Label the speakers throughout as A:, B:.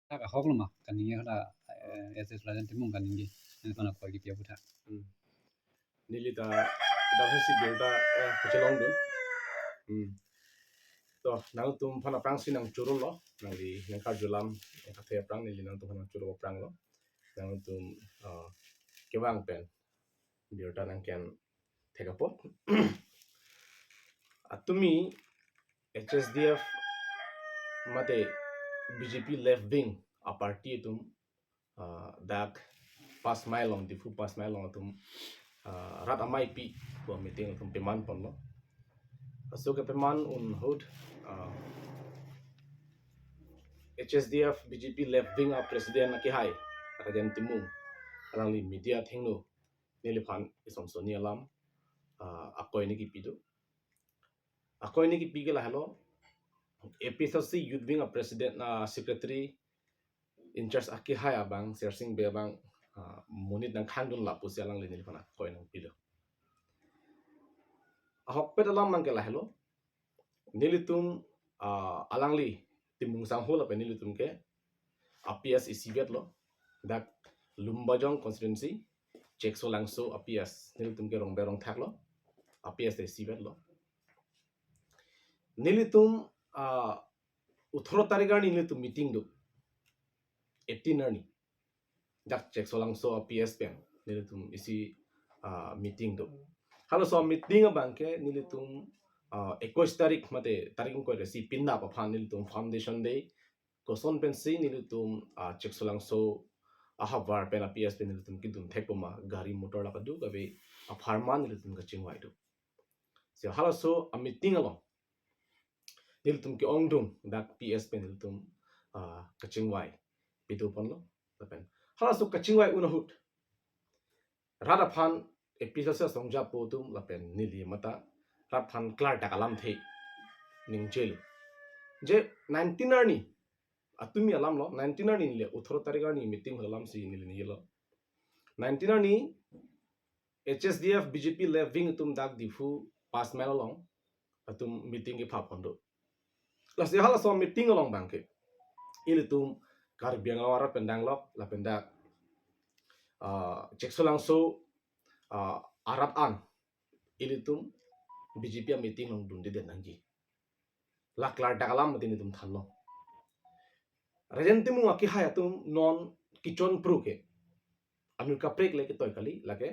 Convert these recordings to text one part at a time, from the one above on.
A: Taka hogluma kaninge kala SS lajan timung kaninge ini kona koi ki piabuta.
B: Nilita kita hesi bilda kecilong dun. To nang tum phana prang sinang churul lo nang di nang kar julam nang kathe prang nili nang tum phana churul prang lo nang tum kewang pen bilda nang ken thekapo atumi HSDF mate BJP left wing a party tum dak pas mailong di fu pas mailong tum rat amai pi ko meeting tum peman pon lo so ke peman un hod HSDF BJP left wing a president ki hai akajan timung alang li media thengno niliphan isom soni alam akoi ni ki pido akoi ni ki pigela halo APSC youth wing a president secretary in charge aki hai abang sersing be bang munit nang khangdun la pusi alang li niliphan akoi nang pido ahok pet alam mang kela halo nilitum alang li timung sang hola pe nilitum ke APS isibet lo dak lumbajong constituency Chekso langso APS nilitum ke rong berong thak lo APS de sibet lo nilitum 18 tarigar nilitum meeting do 18 arni dak Chekso langso APS pen nilitum isi meeting do halo so meeting abangke nilitum 21 tarik mate tarik ko resi pinna pa phan nilitum foundation day koson pen si nilitum Chekso langso ahavar pen APS pen nilitum kidum thekoma gari motor la kadu gabe farman nilitum ka chingwai do so halo so a meeting along nilitum ki ongdum dak PS pen nilitum ka chingwai pidu ponlo tapen halo so ka chingwai unahut rada phan episode sa songja potum lapen nili mata rat phan klar dakalam the ningjel je 19 arni atumi alam lo 19 arni nile 18 tarigar ni meeting halam si nili nilo 19 arni HSDF BJP left wing tum dak difu pas melalong atum meeting ki pha phondo las ya hala so meeting along bangke ilitum kar biang awara pendang lok la pendak Cheksolang so Arab an ilitum BJP meeting long dun de nangji laklar dakalam mati nitum thanlo rejentimu aki hayatum non kichon pruke anurka prek leke toy kali lake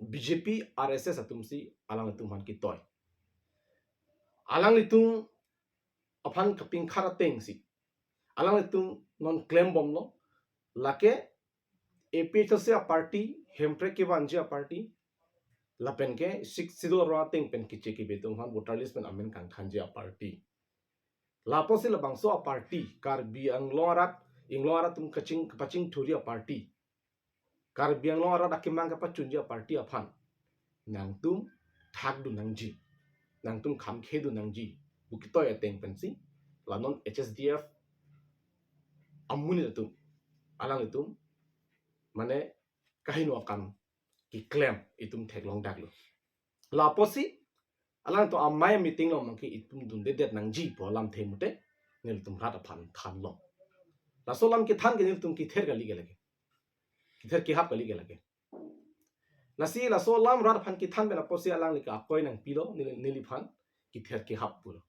B: BJP RSS atumsi alang tum han ki toy alang litung aphan kaping khara tengsi alang litung non claim bomlo lake APHC a party hempre ke wanje a party lapen ke six sidol ro teng pen kiche ki betung han voter list pen amen kang khanje a party laposi la bangso a party kar bi angloarat tum kaching thuri a party kar bi angloarat akimang ka pachunji a party a phan nang tum thak du nangji nang tum kham khe du nangji bukitoy ateng pen si la non HSDF amuni tum alang itum mane kahino akan ki claim itum theklong daklo laposi alang to amai meeting lo mangki itum dun de det nang ji po lam themute nil tum rat phan than lo la solam ki than ke nil tum ki ther gali gelage ki ther ki hap gali gelage la si la solam rat phan ki than bena posi alang li ka koi nang pilo nili phan ki ther ki hap pulo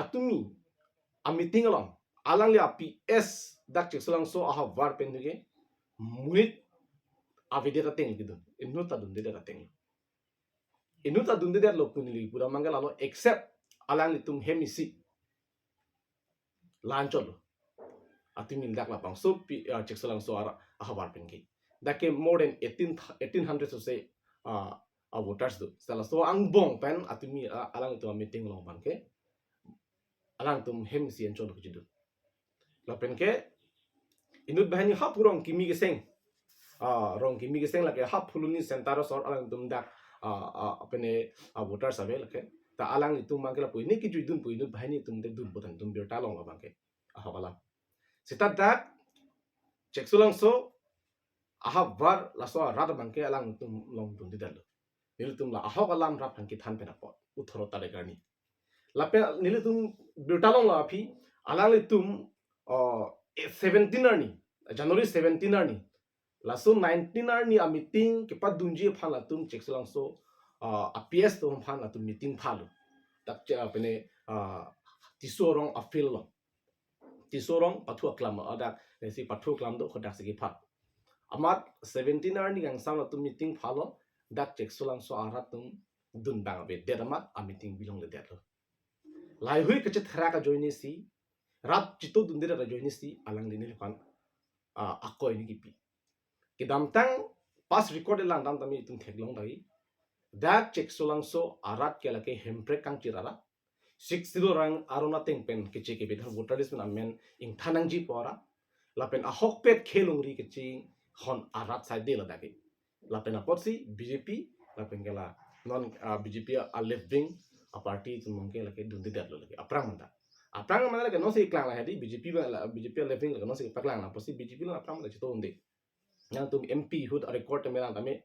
B: atumi a meeting along alang li APS dak Cheksolang so aha war pen ge munit avideta teng gitu inuta dun de teng inuta dun de lo punili pura mangala lo except alang litum hemisi lanchol atimi dak la pang so Cheksolang so ara ahabar pengi dake more than 1800 so say voters do sala so ang bong pen atimi alang to meeting lo bangke alang tum hemisi enchol ko jidu la penke inut bahani ha purong kimi ge seng rong kimi ge seng la ke ha phuluni sentaro sor alang tum dak apene voters ave la ke ta alang itu mangkela puini ki juidun puinu bahani tum de dun botan tum berta long la bangke ahabala sita dak Cheksolang so aha var la so rat bangke alang tum long dun de dal nil tum la aha alam rap bangke than pena pot uthoro tare garni la pe nil tum berta long la phi alang tum 17 arni January 17 arni laso 19 arni a meeting ke pat dunji phan la tum check lang so a PS to phan la tum meeting phalu tak cha pene tisorong a fil lo tisorong pathu klam ada si pathu klam do khodak sigi phat amat 17 arni gang sam la tum meeting phalo dak check lang so arat tum dun bang be det amat a meeting bilong le det lo lai hui ke thra ka join si rat chito dun de ra join si alang ni pan akoi ni kipi kidam tang pas record lang dam tami tum theklong dai dak check solang so arat ke lake hempre kang chirara 60 rang arona teng pen ke che ke bethar voter list na men ing thanang ji pora lapen a hok pet khelung ri ke chi hon arat sai de la dake lapen a potsi BJP lapen gela non BJP a left wing a party tum mongke lake dun de dat lo lake aprang manda aprang manda lake no se klang la hedi BJP left wing lake no se paklang na potsi BJP la aprang manda chito unde yang tum MP hud record melang tame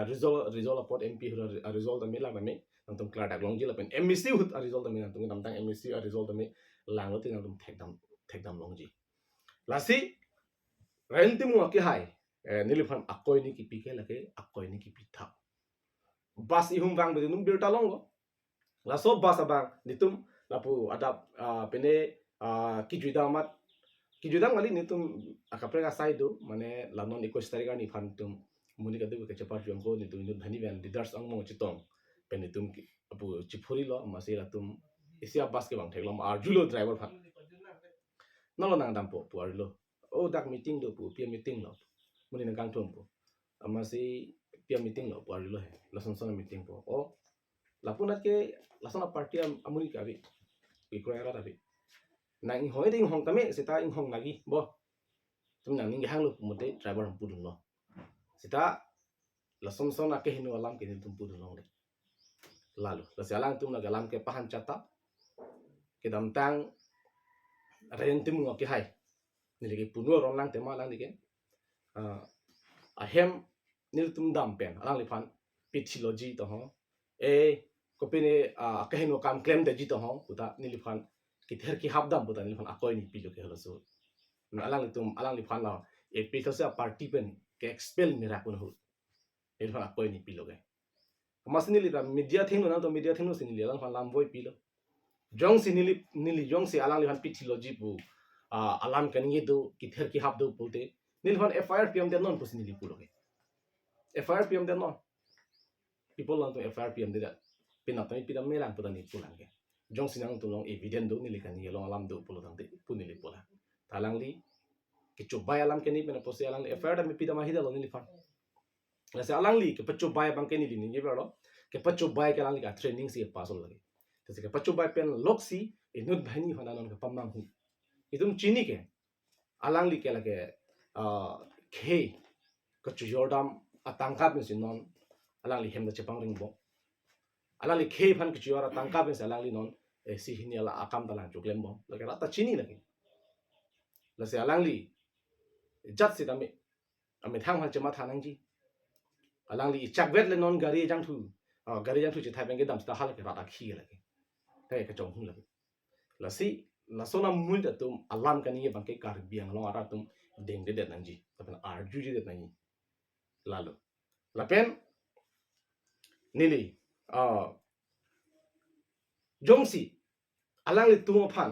B: result upon MP hud result tame lang tame nang tum klar dak long jila pen MEC hud result tame nang tum nam tang MEC result tame lang lo tin nang tum thekdam long ji lasi renti mu ki hai niliphan akoi ni ki pike lake akoi ni ki pitha bas ihum bang be num birta long laso bas abang nitum lapu adap pene ki juida ngali nitum akapre ka saido mane lanon 21 tarika ni phantum muni kadu ke chapar jongko nitum nitum dhani ban leaders ang mo chitong pen nitum apu chifuri lo mase latum isia bas ke bang theklom arjulo driver phan nalo nang dampo pu arlo o dak meeting do pu pia meeting lo muni nang kang thum pu amasi pia meeting lo pu arlo he lason son meeting po o lapunat ke lason party amuni ka bi ikra ra bi nang ing hoi ding hong tame sita ing hong lagi bo tum nang ning hang lu mude driver pu dun lo sita la som son ake hinu alam ke tum pu dun lo lalu la salang tum na galam ke pahan chata ke dam tang ren tim ngo ke hai ni lagi punu ron lang tema lang dike ahem nil tum dam pen alang liphan pithilogy to ho e kopine ake hinu kam claim de ji to ho uta niliphan kither ki habdam buta niliphan akoi ni pilo ke holoso alang liphan la e pito se party pen ke expel mira kun hu niliphan akoi ni pilo ke masni li media thing no na to media thing no sinili alang phan lam boy pilo jong sinili jong si alang liphan pithilogy bu alam kan ye do kither ki habdo pulte niliphan FIR PM de non pusinili pulo ke FIR PM de non people lang to FIR PM de pinatay pidam melang putan ni pulang ke jong sinang tulong evident do nilikan ni long alam do pulo tante punili pula talang li ke coba alam ke ni pena posi alang li FIR da mi pidam ahida lo nilifan la se alang li ke pacoba bang ke ni ni ni bro ke pacoba ke alang li ka training si pasol lagi tese ke pacoba pen loksi enut bhani honanon ke pamang hu itum chini ke alang li ke lage khe ke chujordam atangkap ni sinon alang li hem da chepang ring bo alang li khe phan ke chujora tangkap ni alang li non si hini ala akam talang chuklem bo lage rata chini lagi la se alang li jat si tame ame thang hal chema thanang ji alang li chak vet le non gari jang thu chi thai bang ke dam sta hal ke rata khi lagi kai ke chong hu lagi la si la sona mul da tum alam kan ye bang ke kar biang long ara tum deng de nang ji tapen arju ji de nang lalu lapen nili jongsi alang li tum phan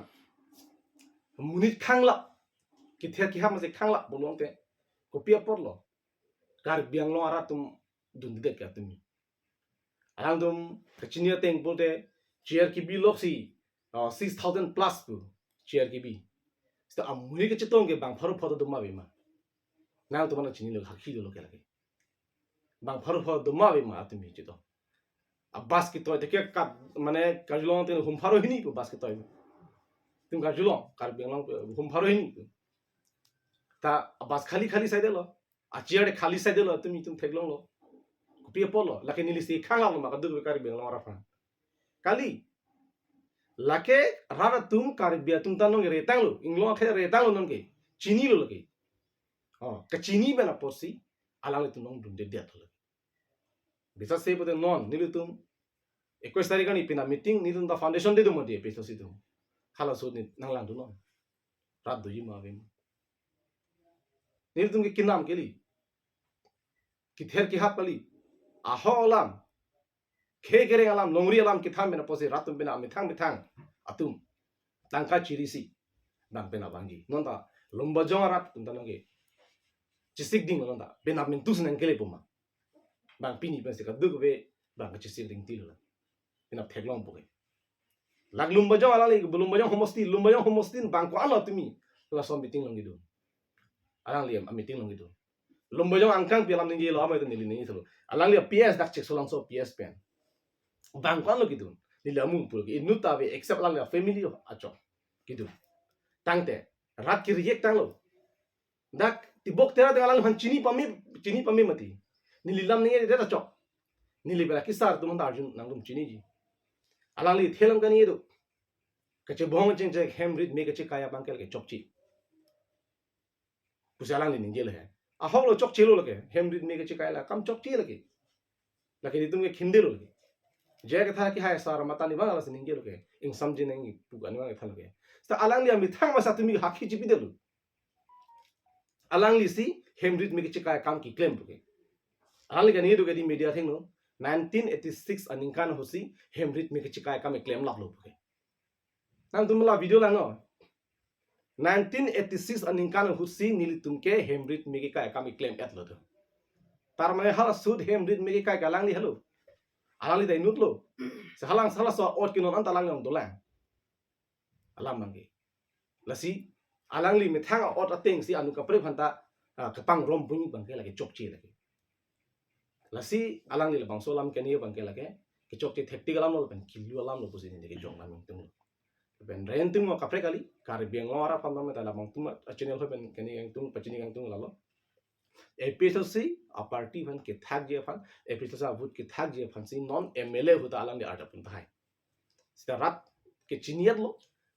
B: munit khangla ki the ki ham se khangla bolong te ko pia por lo kar biang long ara tum dun de ka tum alang tum kachiniya teng bote chair ki bi loksi 6000 plus pu chair ki bi sta amuni ke chitong ke bang pharu photo dum ma bi ma nang to mana chini lo hakhi lo ke lage bang pharu photo dum ma bi ma atumi chito abas ki toy de ka mane kajlong te hum pharu hini pu bas ki toy tum kajlong kar biang long hum pharu hini ta abas khali sai de lo a chair khali sai de lo tumi tum theklong lo pia polo lake nili si khanga lo ma ka du kar biang long ra fa kali lake rara tum karibia tum tanong retang lo inglo khe retang lo non ke chini lo lake ka chini bena porsi alang tum nong dun de dia thol bisa se bote non nilu tum 21 tarika ni pina meeting ni tum da foundation de dum de peso si tum khala so ni nang lang du non rat doji ma bem nil tum ke kinam keli kither ki hap kali aho alam khe gereng alam longri alam kitham bena pose ratum bena mithang atum tangka chirisi bang bena bangi nonda lomba jonga rat tum tanonge chisik ding nonda bena min tus nang kele puma bang pini ben sika dug be bang chisik ding til bena theglong poke lag lumba jong ala li lumba jong homostin bang ko ala tumi la som meeting long gidu alang liam meeting long gidu lumba jong angkang pialam ningi lo amai nili ningi thlo alang li ps dak chek solang so ps pen bang ko ala gidu nili amun pul gi nuta be except alang li family acho gidu tangte rat ki reject tang lo dak tibok tera dengan alang han chini pami mati nili lam ningi de acho nili bela kisar tum arjun nangum chini ji alang li thelam kani edu kache bong cheng chek hemrit me kache kaya bangkel ke chokchi pusalang li ninggel hai a hok lo chokchi lo lake hemrit me kache kaya la kam chokchi lake lake ni tumge khinde lo lake je ka tha ki hai sar mata ni bangala se ninggel ke ing samje nang puga ni bang tha lake sta alang li ami thang ma sa tumi hakhi chipi delu alang li si hemrit me kache kaya kam ki claim puke alang li ka ni do ke di media thing no 1986 aningkan hosi hemrit me kache kaya kam claim lak lo puke nang tumla video lang no 1986 aningkan husi nili tumke hemrit megi kai kami claim at lo to tar mane hala sud hemrit megi kai galang li halo alali dai nutlo se halang sala so ot kinon anta lang ngam dolang alam mangi lasi alang li methang ot ateng si anu kapre phanta kapang rom bunyi bangke lagi chokchi lagi lasi alang li bang solam keni bangke lagi ke chokchi thekti galam lo ben kilu alam lo pusi ni ke jong lam tung ben renting mo kapre kali kari biang ngora pam nama tala bang tuma channel ho ben keni yang tung pachini yang tung lalo episode si a party ban ke thak je fan episode sa vote ke thak je fan si non mla huta alang de ata pun thai sta rat ke chiniat lo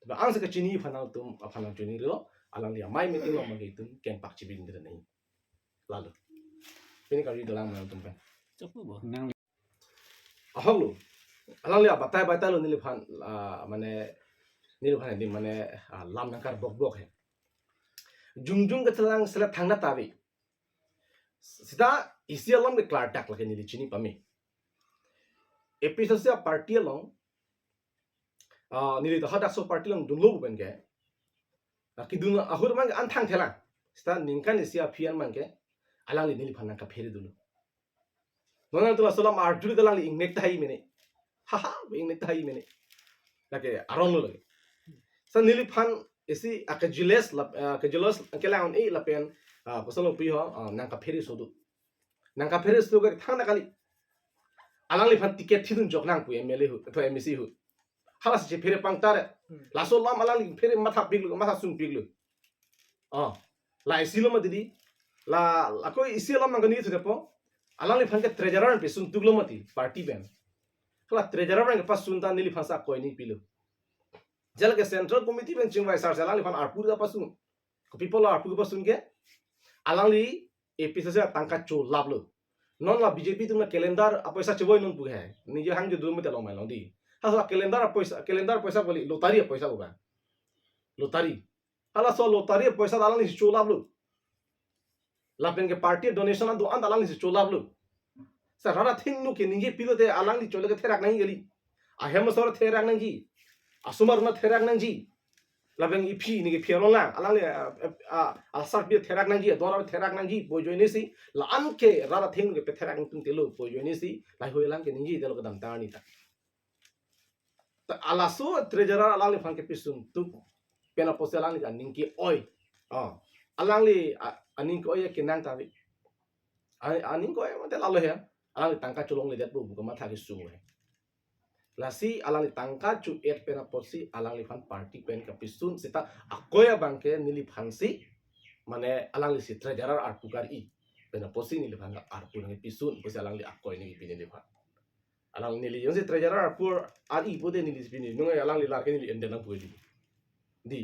B: ba ang sa ke chini fanal tum afanal chini lo alang dia mai meeting lo magi tum ken pak chibin de nei lalu ini kali dalam mana tum ben
C: Coba boh.
A: nang
B: ahok lo alang dia batai lo nili fan mane ni lohan di mana lam nangkar bok hai jung ke telang sela thangna tabi sida isi alam de klar tak lagi ni chini pami episode sia party along ni de hadak so party long dunlo ben ke kidun ahur mang an thang thela sida ningkan isia phian mang ke alang li ni phanang ka pheri dulu nona tula salam arjuri dalang li ingnek tai mene haha ingnek tai mene lagi aron lo lagi sa nili phan isi akajules kelang e lapen kosalo pi ho nangka pheri sodu nangka pheri sodu ga thang na kali alang li phan ticket thidun jok nang pu mla hu to mec hu halas je pheri pang tare laso lam alang li pheri matha piglu matha sung piglu la isi lo ma didi la ko isi lam nang ni thu po alang li phan ke treasurer pe sun tuglo mati party ben kala treasurer nang pas sun ta nili phan sa koi ni pilu jal ke central committee ben chingwai sar alang li phan arpur da pasun ko people arpur pasun ke alang li episode sa tangka cho lablo non la bjp tu na calendar apaisa cheboi non pu hai nije hang je dum te lo mai long di ha calendar paisa boli lotari paisa hoga lotari hala so lotari paisa alang li cho lablo la pen ke party donation do an alang li cho lablo sa rara thing nu ke nije pilo te alang li chole ke therak nahi geli ahem sor therak nahi ji asumar na therak nang ji labeng ipi ni ke phiaron lang alang le asar bi therak nang ji dora therak nang ji bo joini si la an ke rara thing ke therak tung telo bo joini si lai hoi lang ke ni ji delo ka dam ta ni ta ala so treasurer alang le phang ke pisun tu pena pose alang le ning ki oi alang le aning ko ye ke nang ta bi aning ko ye ma te la lo he alang le tangka cholong le det bu ka ma tha ki su he lasi alang li tangka chu et pena posi alang li fan party pen ka pisun sita akoya bangke nili phansi mane alang li si treasurer ar pukar i pena posi nili phan ar pun pisun posi alang li akoy ni pin nili phan alang nili yung si treasurer ar pur ar i pode nili pin nung alang li la ke nili ende na pu di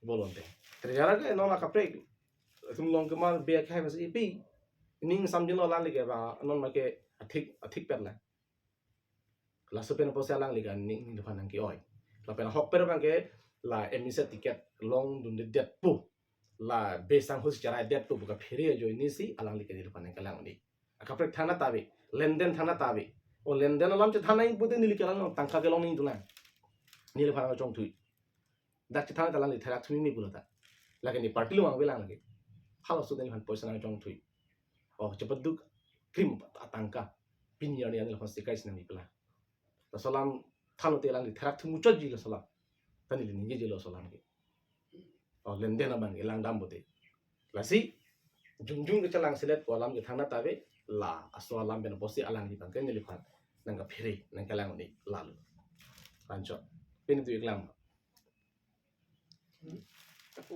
B: bolonte treasurer ke non la kapre tum long ke mal be khai mas i pi ning samjin lo alang li ke ba non ma ke athik per la la so pena pose alang ligan ning depan nang ki oi la pena hok per bang ke la emisa tiket long dun de det pu la besang hus cara det pu buka phiri jo ni si alang li kedil panen kalang ni akaprek thana tabe lenden thana tabe o lenden alam che thana ing pude nili kalang tangka kelong ni dulan nili phana chong thui dak che thana talang li thara thumi mi bulata lagi ni party luang belang lagi halo su den han poisa na chong thui o cepat duk krim atangka pinyar ni anil hon sikai sinami pela ta salam thalo telang li thara thumu choji la salam tani li ninge jelo salam ke o lenden abang elang dam bote lasi jungjung ke chalang silet ko alam ke thana tabe la aso alam ben posi alang di bang ke ni liphan nangka phiri nangka lang ni lalu lanjut ini tu iklan
C: Aku.